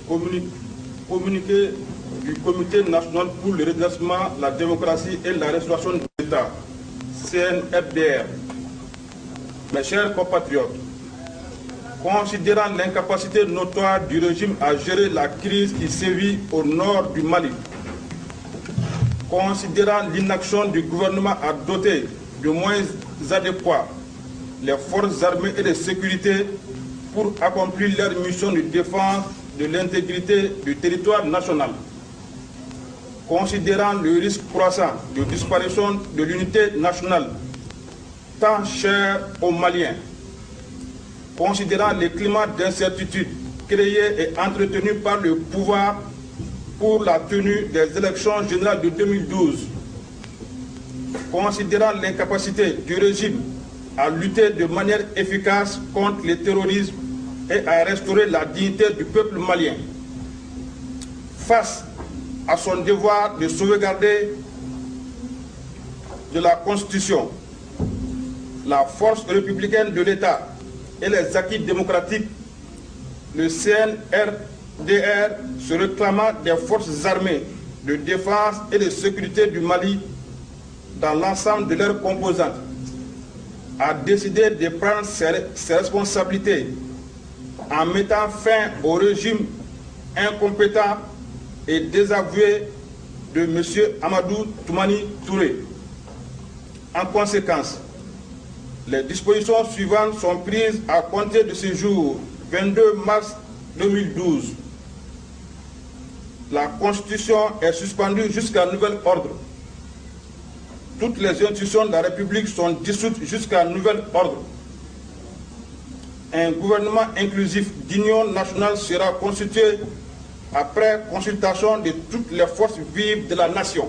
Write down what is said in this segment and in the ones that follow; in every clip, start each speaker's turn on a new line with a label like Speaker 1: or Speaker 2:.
Speaker 1: communiqué du Comité national pour le redressement, la démocratie et la restauration de l'État, CNRDR. Mes chers compatriotes, considérant l'incapacité notoire du régime à gérer la crise qui sévit au nord du Mali, considérant l'inaction du gouvernement à doter de moyens adéquats les forces armées et de sécurité pour accomplir leur mission de défense de l'intégrité du territoire national, considérant le risque croissant de disparition de l'unité nationale, tant chère aux Maliens, considérant les climats d'incertitude créés et entretenus par le pouvoir pour la tenue des élections générales de 2012, considérant l'incapacité du régime à lutter de manière efficace contre le terrorisme et à restaurer la dignité du peuple malien, face à son devoir de sauvegarder de la Constitution, la force républicaine de l'État et les acquis démocratiques, le CNRDR se réclamant des forces armées de défense et de sécurité du Mali dans l'ensemble de leurs composantes, a décidé de prendre ses responsabilités en mettant fin au régime incompétent et désavoué de M. Amadou Toumani Touré. En conséquence, les dispositions suivantes sont prises à compter de ce jour, 22 mars 2012. La Constitution est suspendue jusqu'à nouvel ordre. Toutes les institutions de la République sont dissoutes jusqu'à nouvel ordre. Un gouvernement inclusif d'union nationale sera constitué après consultation de toutes les forces vives de la nation.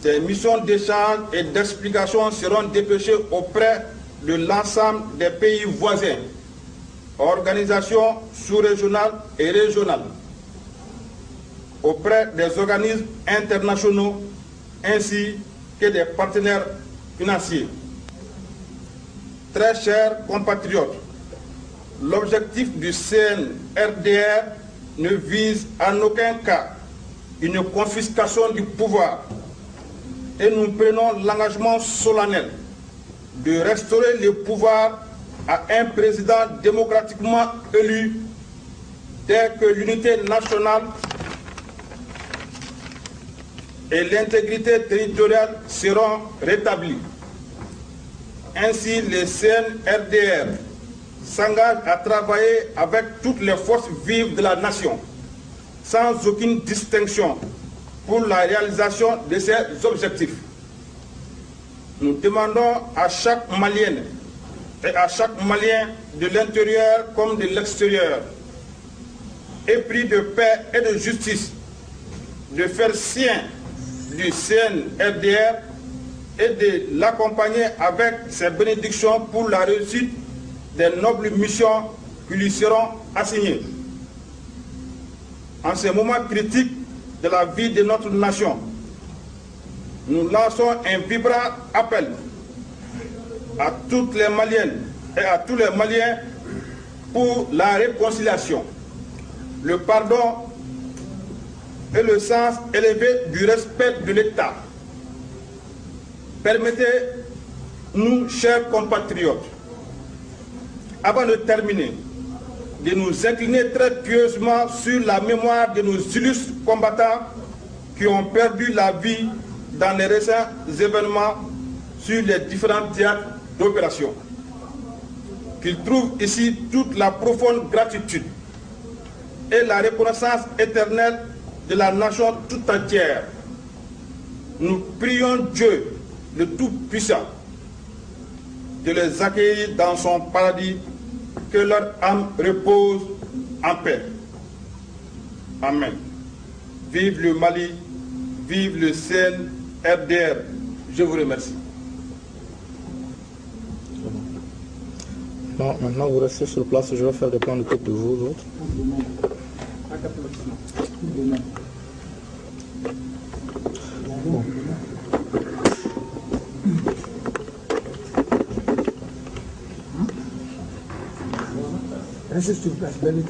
Speaker 1: Des missions d'échange et d'explication seront dépêchées auprès de l'ensemble des pays voisins, organisations sous-régionales et régionales, auprès des organismes internationaux ainsi que des partenaires financiers. Très chers compatriotes, l'objectif du CNRDR ne vise en aucun cas une confiscation du pouvoir et nous prenons l'engagement solennel de restaurer le pouvoir à un président démocratiquement élu dès que l'unité nationale et l'intégrité territoriale seront rétablies. Ainsi, le CNRDR s'engage à travailler avec toutes les forces vives de la nation, sans aucune distinction, pour la réalisation de ces objectifs. Nous demandons à chaque Malienne et à chaque Malien de l'intérieur comme de l'extérieur, épris de paix et de justice, de faire sien du CNRDR et de l'accompagner avec ses bénédictions pour la réussite des nobles missions qui lui seront assignées. En ces moments critiques de la vie de notre nation, nous lançons un vibrant appel à toutes les Maliennes et à tous les Maliens pour la réconciliation, le pardon et le sens élevé du respect de l'État. Permettez-nous, chers compatriotes, avant de terminer, de nous incliner très pieusement sur la mémoire de nos illustres combattants qui ont perdu la vie dans les récents événements sur les différents théâtres d'opération. Qu'ils trouvent ici toute la profonde gratitude et la reconnaissance éternelle de la nation tout entière. Nous prions Dieu, le Tout-Puissant, de les accueillir dans son paradis, que leur âme repose en paix. Amen. Vive le Mali, vive le CNRDR. Je vous remercie.
Speaker 2: Non, maintenant vous restez sur place, je vais faire des plans de tête de vous autres. Bon.
Speaker 3: Reste sur place, bébé.